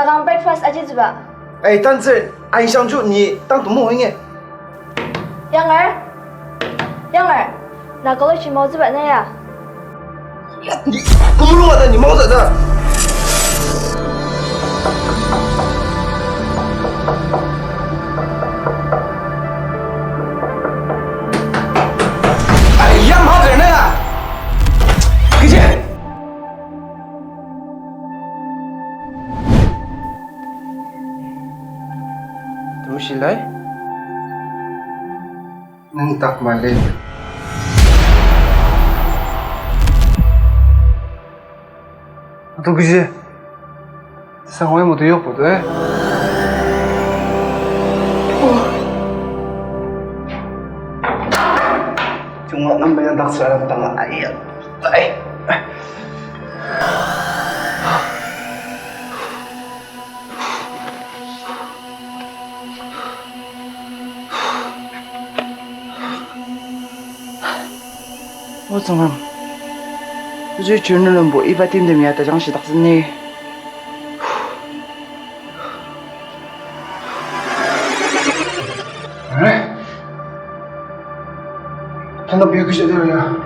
早上 breakfast aja coba。哎，但是俺想住你当多么会呢？ Yang儿，yang儿，那个去帽子办的呀？你公路我的，你毛着的。哎呀，毛着呢！给钱。东西来。 Nang takmalin. Ito kasi sa ngayon mo tayo po to eh. Cuma nambah yang tak serang tangan ayat. Ay. 어쩌면 요즘 주는 뭐 이바 팀들이야 대장시 닥스니 그래? 단답 비교 제대로야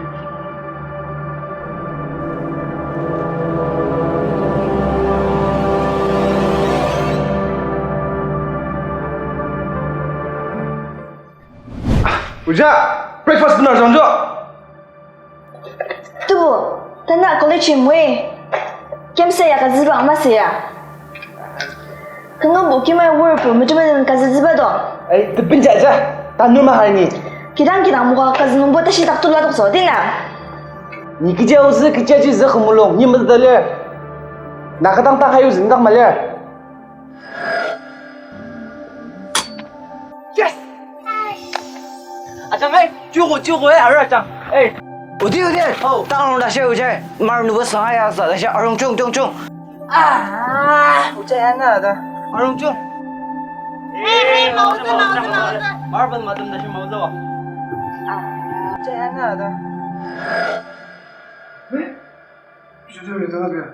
우자! 브레이크파스트 benar 정조! Tuh, tak nak kau leceh mui. Kem saya kat zibang masih ya. Kenapa bukan mai work macam mana kat zibang tu? Eh, tapi jaja, tanur mahal ni. Kita muka kat zibang buat tak tak tu lah tu so, tidak? 你个家伙是个家就是很不拢，你没得了，哪个当还有人当么了 ？Yes， 阿张哎，救火哎，儿张哎。 Udah. Oh, tang dah saya ucap. Mar nubu saya asa dah saya orang cung. Ah, ucap mana dah? Orang cung. Mau. Mar ban madam dah mau dah. Ah, ucap mana dah? Eh? Sudah itu apa?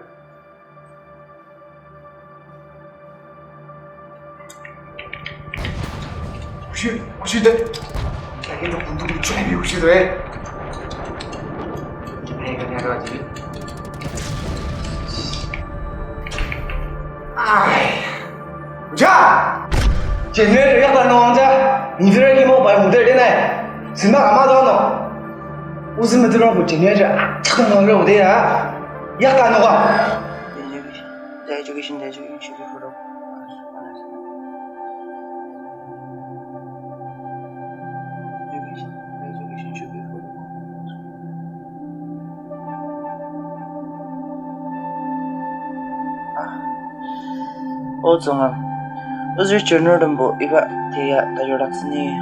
혹시 내 자기도 분도 좀 혹시 돼? 이거 내가 가지.哎，자, 쟤네 약간 너한테 니들에게 뭐 말 못할 때네. 정말 아마도 안 너. 웃으면 들어보고 쟤네 착한 놈을 어디야? 약간 너가. 내 저기 신내 저기 그러. 어쩌면 어제 저녁은 뭐 이거 대야 다 연락했니?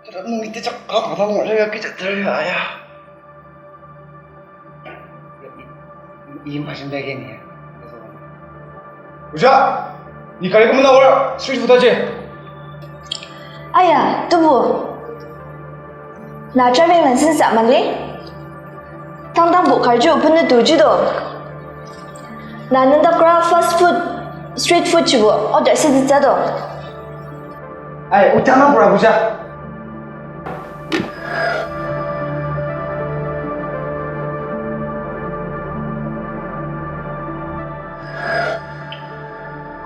그럼 밑에 잠깐 가다는 거야 그저 들려야. 이 맛은 되겠니? 우자, 니 가리고 문 나올 스위치 부탁지. Ayah, tuh. Nak driving license tak mali? Tang buat kerja pun tu tu. Nak nanti kau fast food, street food cuba. Order sini tu.哎，我讲那不然不行。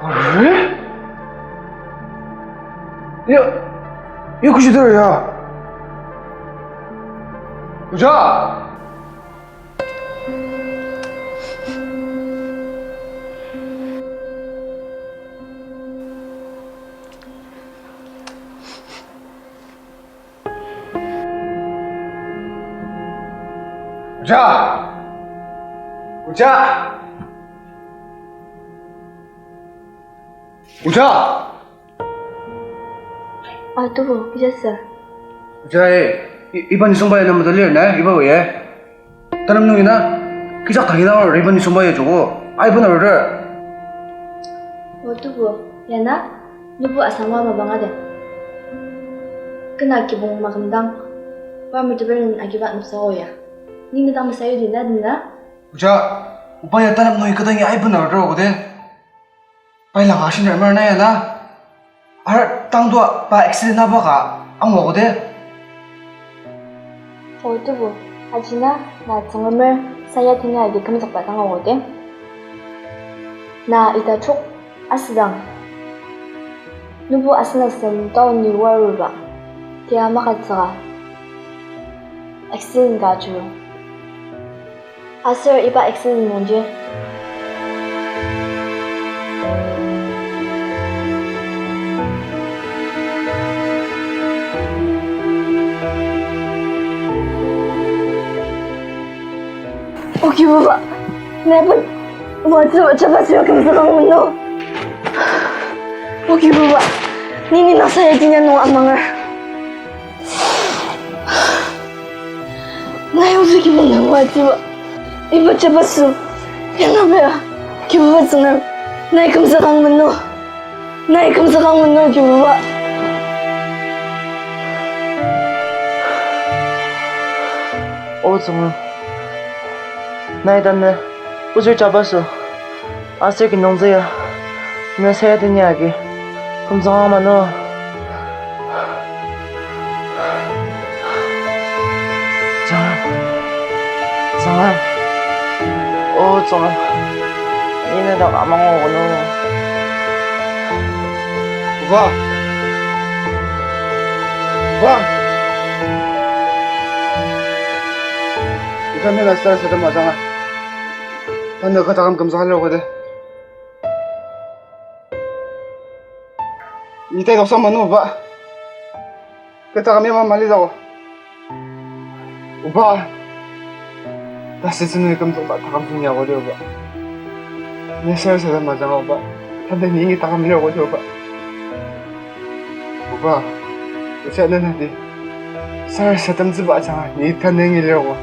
哎，이거 그시더라야. 보자. 보자. 보자. 보자. Ah, tuh, biasa. 보자. 이번 이송바에 너무 들리네. 이번 왜? 다른 놈이나 기자 강이나 이번 이송바에 주고 아이폰 얼을. Tuh, ya nak, nyubu asama mabang ada. Kena kibung makandang. Ba mo tiberin akibat nupsaw ya. Ni na tama sa'yo din na? Uja, upaya tanam noi kadang ai benar ro de. Pai lang asin mer na ya na. Ar tang tua pa accident na ba ka? Ang mo de. 어두부 하지나 나 정말 사야팅하게 금속 바탕 오거든 나 이따 촉 아스당 누구 아스나슨 떠오니 와르바 디아마카츠가 엑스는 가주 아슬 이바 엑스는 뭔지 오기 봐봐 내가 뭐 잡았으면 감사한 너 오기 봐봐 니니 나서야 지냐 너 안망을 나 여기서 기분 나고 하지 마 이거 잡았어 야나배야 기분 봤으면 나의 감사한 너 나의 감사한 너 기분 정말 나이다네 옷을 잡았어 아슬기 농자야 내 새야 된 이야기 금성하마 너 정아 정아 니네 다 까먹어 너 Uba. Uba. Ikan na star sa dama sanga. Tanda ka takam kamsahalo ko de. Itay doksa manu ba? Kata kami mamali daw. Uba. 다시 쓰는 감정 다 감정이야 어디 오바. 내 살살 맞아 오바. 근데 니이 다 감려 어디 오바. 오바. 이제는 어디. 살살 땀지 마잖아. 니 탄행이려고.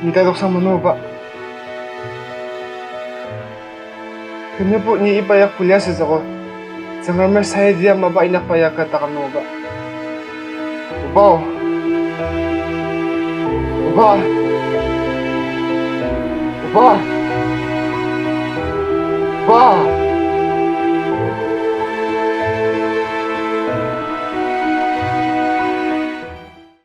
니 다독상 못 오바. 근데 니 이빠야 굴려서 저거. 정말 사이디야 마바 이나빠야 갔다 가면 오바. 오바. 오빠! 오빠! 오빠!